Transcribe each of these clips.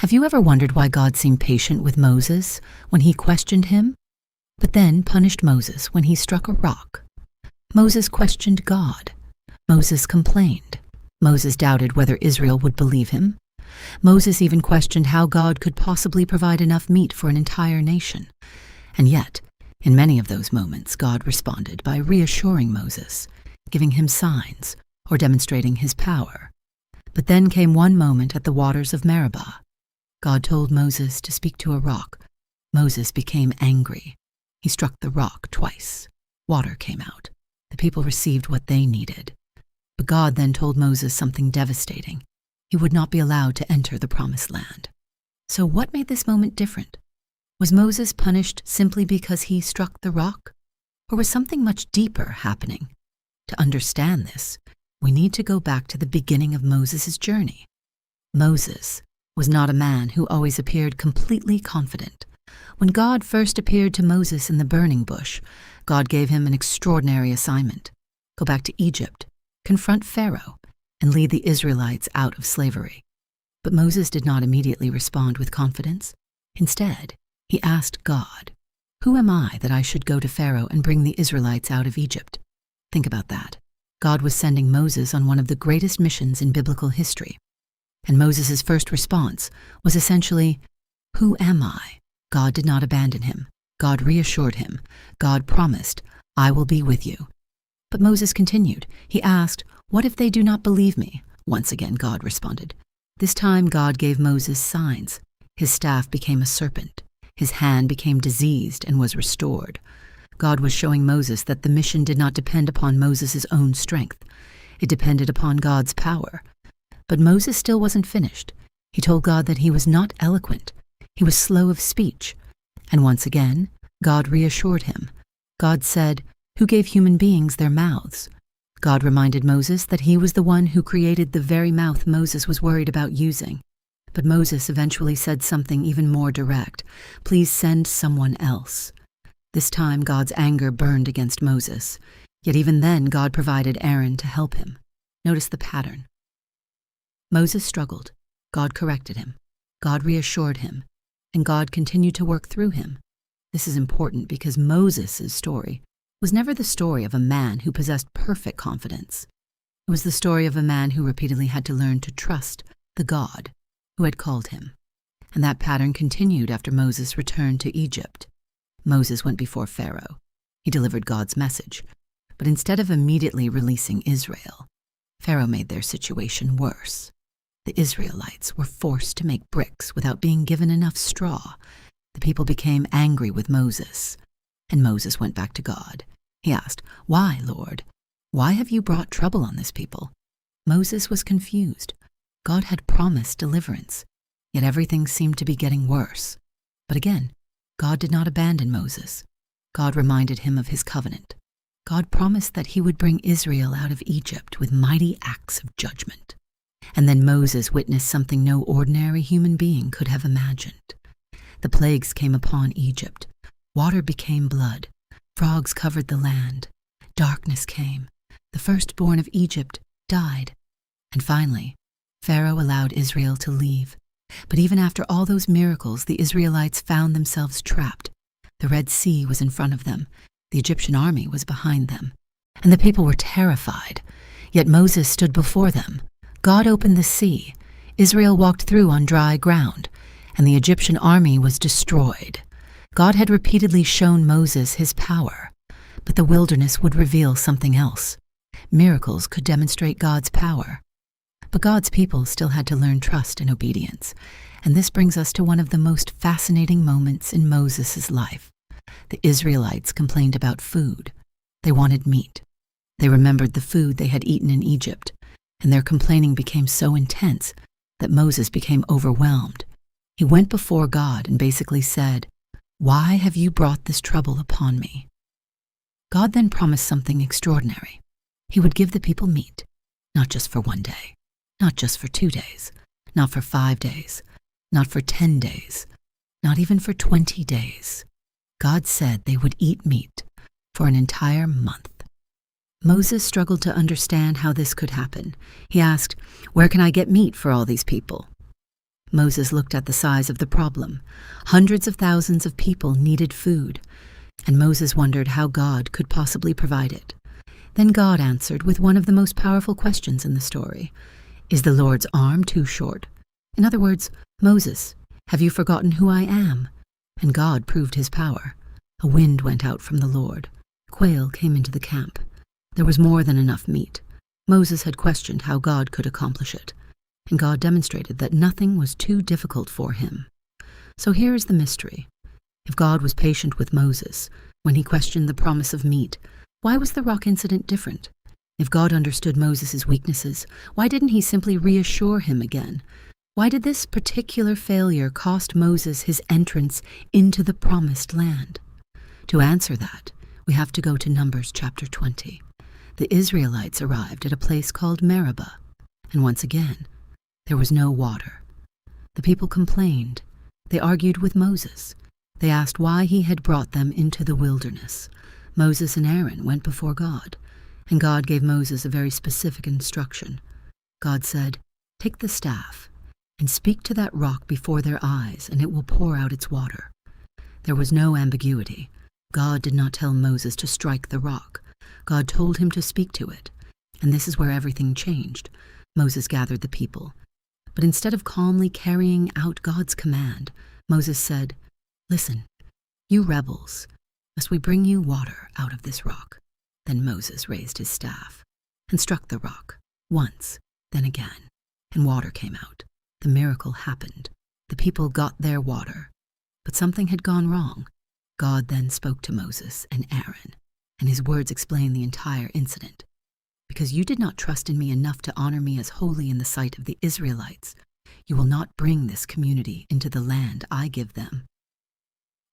Have you ever wondered why God seemed patient with Moses when he questioned him, but then punished Moses when he struck a rock? Moses questioned God. Moses complained. Moses doubted whether Israel would believe him. Moses even questioned how God could possibly provide enough meat for an entire nation. And yet, in many of those moments, God responded by reassuring Moses, giving him signs, or demonstrating his power. But then came one moment at the waters of Meribah. God told Moses to speak to a rock. Moses became angry. He struck the rock twice. Water came out. The people received what they needed. But God then told Moses something devastating. He would not be allowed to enter the promised land. So what made this moment different? Was Moses punished simply because he struck the rock? Or was something much deeper happening? To understand this, we need to go back to the beginning of Moses' journey. Moses was not a man who always appeared completely confident. When God first appeared to Moses in the burning bush, God gave him an extraordinary assignment: go back to Egypt, confront Pharaoh, and lead the Israelites out of slavery. But Moses did not immediately respond with confidence. Instead, he asked God, "Who am I that I should go to Pharaoh and bring the Israelites out of Egypt?" Think about that. God was sending Moses on one of the greatest missions in biblical history. And Moses' first response was essentially, "Who am I?" God did not abandon him. God reassured him. God promised, "I will be with you." But Moses continued. He asked, "What if they do not believe me?" Once again, God responded. This time, God gave Moses signs. His staff became a serpent. His hand became diseased and was restored. God was showing Moses that the mission did not depend upon Moses' own strength. It depended upon God's power. But Moses still wasn't finished. He told God that he was not eloquent. He was slow of speech. And once again, God reassured him. God said, "Who gave human beings their mouths?" God reminded Moses that he was the one who created the very mouth Moses was worried about using. But Moses eventually said something even more direct. "Please send someone else." This time, God's anger burned against Moses. Yet even then, God provided Aaron to help him. Notice the pattern. Moses struggled. God corrected him. God reassured him. And God continued to work through him. This is important because Moses' story was never the story of a man who possessed perfect confidence. It was the story of a man who repeatedly had to learn to trust the God who had called him. And that pattern continued after Moses returned to Egypt. Moses went before Pharaoh. He delivered God's message. But instead of immediately releasing Israel, Pharaoh made their situation worse. The Israelites were forced to make bricks without being given enough straw. The people became angry with Moses. And Moses went back to God. He asked, "Why, Lord? Why have you brought trouble on this people?" Moses was confused. God had promised deliverance, yet everything seemed to be getting worse. But again, God did not abandon Moses. God reminded him of his covenant. God promised that he would bring Israel out of Egypt with mighty acts of judgment. And then Moses witnessed something no ordinary human being could have imagined. The plagues came upon Egypt. Water became blood. Frogs covered the land. Darkness came. The firstborn of Egypt died. And finally, Pharaoh allowed Israel to leave. But even after all those miracles, the Israelites found themselves trapped. The Red Sea was in front of them. The Egyptian army was behind them. And the people were terrified. Yet Moses stood before them. God opened the sea. Israel walked through on dry ground, and the Egyptian army was destroyed. God had repeatedly shown Moses his power, but the wilderness would reveal something else. Miracles could demonstrate God's power. But God's people still had to learn trust and obedience, and this brings us to one of the most fascinating moments in Moses' life. The Israelites complained about food. They wanted meat. They remembered the food they had eaten in Egypt, and their complaining became so intense that Moses became overwhelmed. He went before God and basically said, "Why have you brought this trouble upon me?" God then promised something extraordinary. He would give the people meat, not just for 1 day, not just for 2 days, not for 5 days, not for 10 days, not even for 20 days. God said they would eat meat for an entire month. Moses struggled to understand how this could happen. He asked, "Where can I get meat for all these people?" Moses looked at the size of the problem. Hundreds of thousands of people needed food, and Moses wondered how God could possibly provide it. Then God answered with one of the most powerful questions in the story. Is the Lord's arm too short? In other words, Moses, have you forgotten who I am? And God proved his power. A wind went out from the Lord. Quail came into the camp. There was more than enough meat. Moses had questioned how God could accomplish it, and God demonstrated that nothing was too difficult for him. So here is the mystery. If God was patient with Moses when he questioned the promise of meat, why was the rock incident different? If God understood Moses' weaknesses, why didn't he simply reassure him again? Why did this particular failure cost Moses his entrance into the promised land? To answer that, we have to go to Numbers chapter 20. The Israelites arrived at a place called Meribah, and once again, there was no water. The people complained. They argued with Moses. They asked why he had brought them into the wilderness. Moses and Aaron went before God, and God gave Moses a very specific instruction. God said, "Take the staff and speak to that rock before their eyes, and it will pour out its water." There was no ambiguity. God did not tell Moses to strike the rock. God told him to speak to it, and this is where everything changed. Moses gathered the people, but instead of calmly carrying out God's command, Moses said, "Listen, you rebels, must we bring you water out of this rock?" Then Moses raised his staff and struck the rock once, then again, and water came out. The miracle happened. The people got their water, but something had gone wrong. God then spoke to Moses and Aaron, and his words explain the entire incident. "Because you did not trust in me enough to honor me as holy in the sight of the Israelites, you will not bring this community into the land I give them."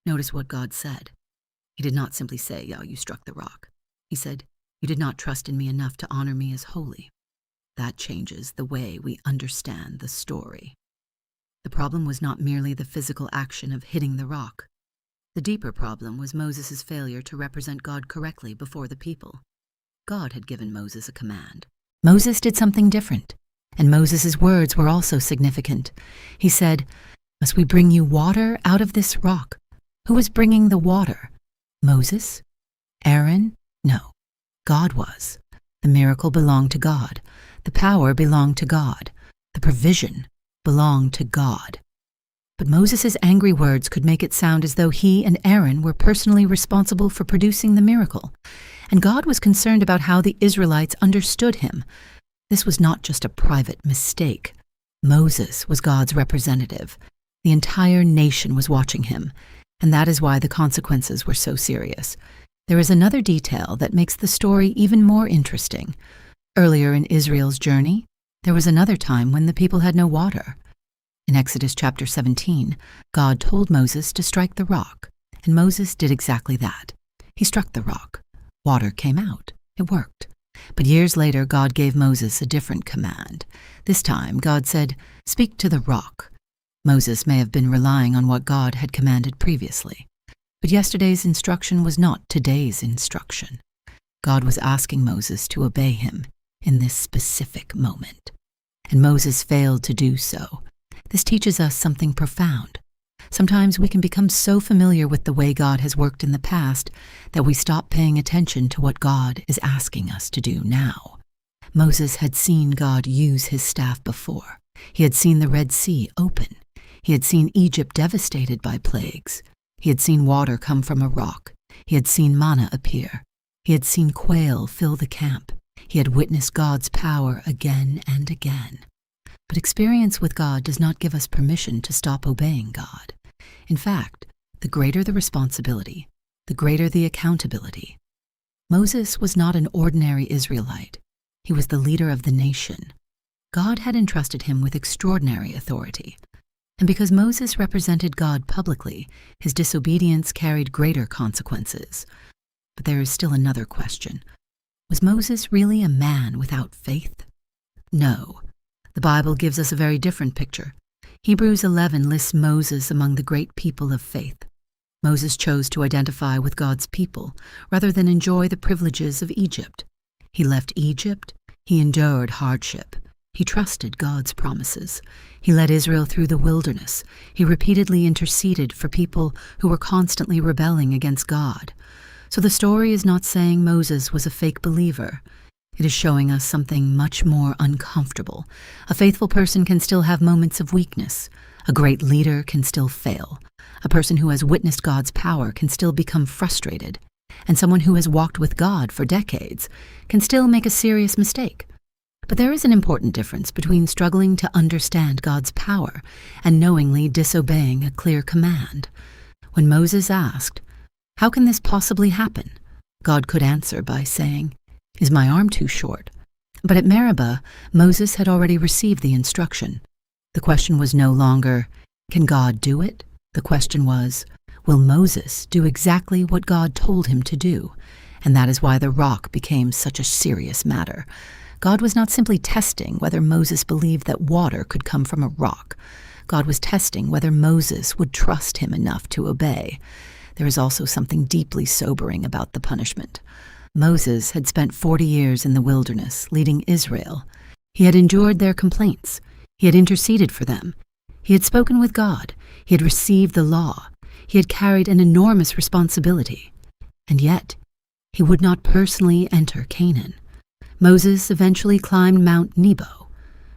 Notice what God said. He did not simply say, "Oh, you struck the rock." He said, "You did not trust in me enough to honor me as holy." That changes the way we understand the story. The problem was not merely the physical action of hitting the rock. The deeper problem was Moses' failure to represent God correctly before the people. God had given Moses a command. Moses did something different, and Moses' words were also significant. He said, "Must we bring you water out of this rock?" Who was bringing the water? Moses? Aaron? No, God was. The miracle belonged to God. The power belonged to God. The provision belonged to God. But Moses' angry words could make it sound as though he and Aaron were personally responsible for producing the miracle, and God was concerned about how the Israelites understood him. This was not just a private mistake. Moses was God's representative. The entire nation was watching him, and that is why the consequences were so serious. There is another detail that makes the story even more interesting. Earlier in Israel's journey, there was another time when the people had no water. In Exodus chapter 17, God told Moses to strike the rock, and Moses did exactly that. He struck the rock. Water came out. It worked. But years later, God gave Moses a different command. This time, God said, "Speak to the rock." Moses may have been relying on what God had commanded previously, but yesterday's instruction was not today's instruction. God was asking Moses to obey him in this specific moment, and Moses failed to do so. This teaches us something profound. Sometimes we can become so familiar with the way God has worked in the past that we stop paying attention to what God is asking us to do now. Moses had seen God use his staff before. He had seen the Red Sea open. He had seen Egypt devastated by plagues. He had seen water come from a rock. He had seen manna appear. He had seen quail fill the camp. He had witnessed God's power again and again. But experience with God does not give us permission to stop obeying God. In fact, the greater the responsibility, the greater the accountability. Moses was not an ordinary Israelite. He was the leader of the nation. God had entrusted him with extraordinary authority. And because Moses represented God publicly, his disobedience carried greater consequences. But there is still another question. Was Moses really a man without faith? No. The Bible gives us a very different picture. Hebrews 11 lists Moses among the great people of faith. Moses chose to identify with God's people rather than enjoy the privileges of Egypt. He left Egypt. He endured hardship. He trusted God's promises. He led Israel through the wilderness. He repeatedly interceded for people who were constantly rebelling against God. So the story is not saying Moses was a fake believer. It is showing us something much more uncomfortable. A faithful person can still have moments of weakness. A great leader can still fail. A person who has witnessed God's power can still become frustrated. And someone who has walked with God for decades can still make a serious mistake. But there is an important difference between struggling to understand God's power and knowingly disobeying a clear command. When Moses asked, "How can this possibly happen?" God could answer by saying, "Is my arm too short?" But at Meribah, Moses had already received the instruction. The question was no longer, "Can God do it?" The question was, will Moses do exactly what God told him to do? And that is why the rock became such a serious matter. God was not simply testing whether Moses believed that water could come from a rock. God was testing whether Moses would trust him enough to obey. There is also something deeply sobering about the punishment. Moses had spent 40 years in the wilderness, leading Israel. He had endured their complaints. He had interceded for them. He had spoken with God. He had received the law. He had carried an enormous responsibility. And yet, he would not personally enter Canaan. Moses eventually climbed Mount Nebo.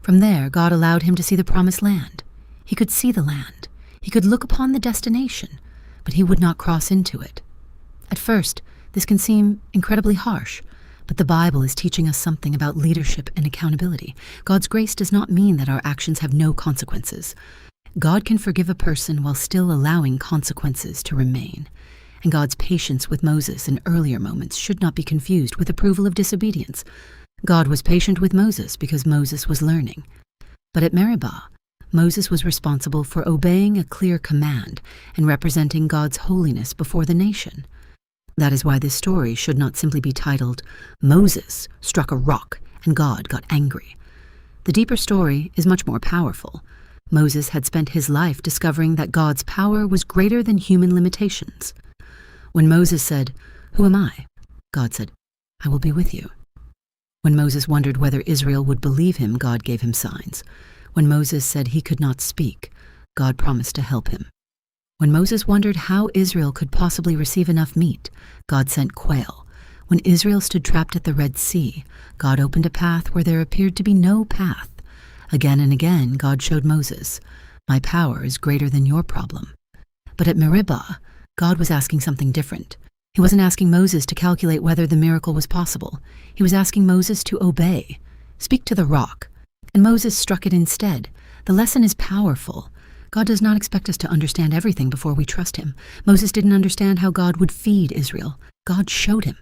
From there, God allowed him to see the promised land. He could see the land. He could look upon the destination, but he would not cross into it. At first, this can seem incredibly harsh, but the Bible is teaching us something about leadership and accountability. God's grace does not mean that our actions have no consequences. God can forgive a person while still allowing consequences to remain. And God's patience with Moses in earlier moments should not be confused with approval of disobedience. God was patient with Moses because Moses was learning. But at Meribah, Moses was responsible for obeying a clear command and representing God's holiness before the nation. That is why this story should not simply be titled, "Moses struck a rock and God got angry." The deeper story is much more powerful. Moses had spent his life discovering that God's power was greater than human limitations. When Moses said, "Who am I?" God said, "I will be with you." When Moses wondered whether Israel would believe him, God gave him signs. When Moses said he could not speak, God promised to help him. When Moses wondered how Israel could possibly receive enough meat, God sent quail. When Israel stood trapped at the Red Sea, God opened a path where there appeared to be no path. Again and again, God showed Moses, "My power is greater than your problem." But at Meribah, God was asking something different. He wasn't asking Moses to calculate whether the miracle was possible. He was asking Moses to obey, speak to the rock. And Moses struck it instead. The lesson is powerful. God does not expect us to understand everything before we trust him. Moses didn't understand how God would feed Israel. God showed him.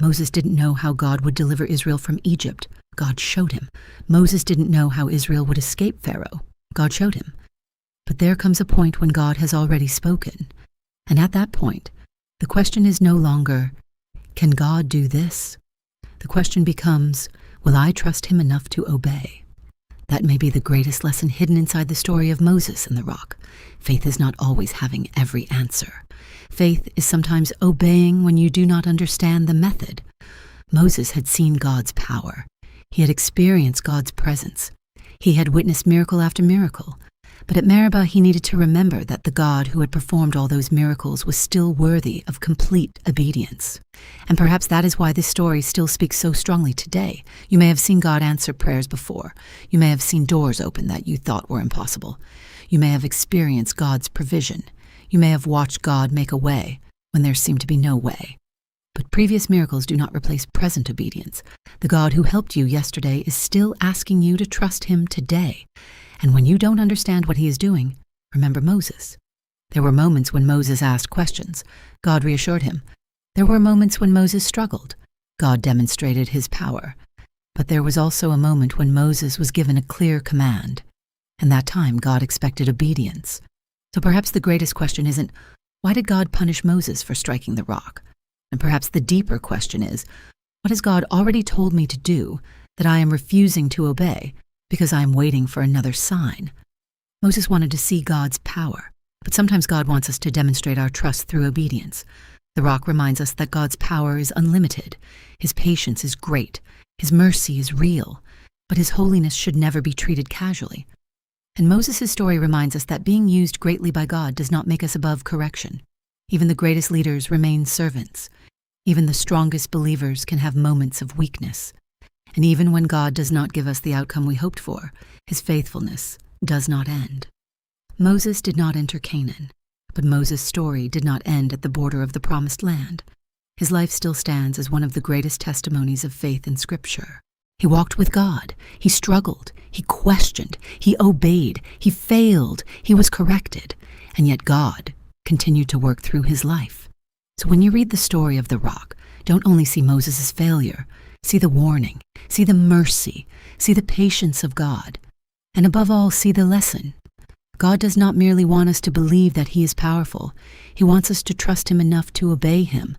Moses didn't know how God would deliver Israel from Egypt. God showed him. Moses didn't know how Israel would escape Pharaoh. God showed him. But there comes a point when God has already spoken. And at that point, the question is no longer, "Can God do this?" The question becomes, will I trust him enough to obey? That may be the greatest lesson hidden inside the story of Moses and the rock. Faith is not always having every answer. Faith is sometimes obeying when you do not understand the method. Moses had seen God's power. He had experienced God's presence. He had witnessed miracle after miracle. But at Meribah, he needed to remember that the God who had performed all those miracles was still worthy of complete obedience. And perhaps that is why this story still speaks so strongly today. You may have seen God answer prayers before. You may have seen doors open that you thought were impossible. You may have experienced God's provision. You may have watched God make a way when there seemed to be no way. But previous miracles do not replace present obedience. The God who helped you yesterday is still asking you to trust him today. And when you don't understand what he is doing, remember Moses. There were moments when Moses asked questions. God reassured him. There were moments when Moses struggled. God demonstrated his power. But there was also a moment when Moses was given a clear command. And that time, God expected obedience. So perhaps the greatest question isn't, why did God punish Moses for striking the rock? And perhaps the deeper question is, what has God already told me to do that I am refusing to obey because I am waiting for another sign? Moses wanted to see God's power, but sometimes God wants us to demonstrate our trust through obedience. The rock reminds us that God's power is unlimited. His patience is great. His mercy is real. but his holiness should never be treated casually. And Moses' story reminds us that being used greatly by God does not make us above correction. Even the greatest leaders remain servants. Even the strongest believers can have moments of weakness. And even when God does not give us the outcome we hoped for, his faithfulness does not end. Moses did not enter Canaan, but Moses' story did not end at the border of the Promised Land. His life still stands as one of the greatest testimonies of faith in Scripture. He walked with God. He struggled. He questioned. He obeyed. He failed. He was corrected. And yet God continued to work through his life. So when you read the story of the rock, don't only see Moses' failure. See the warning. See the mercy. See the patience of God. And above all, see the lesson. God does not merely want us to believe that he is powerful. He wants us to trust him enough to obey him.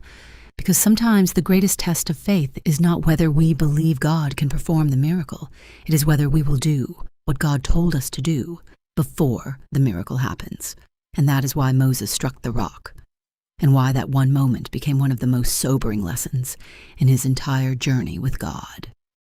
Because sometimes the greatest test of faith is not whether we believe God can perform the miracle. It is whether we will do what God told us to do before the miracle happens. And that is why Moses struck the rock, and why that one moment became one of the most sobering lessons in his entire journey with God.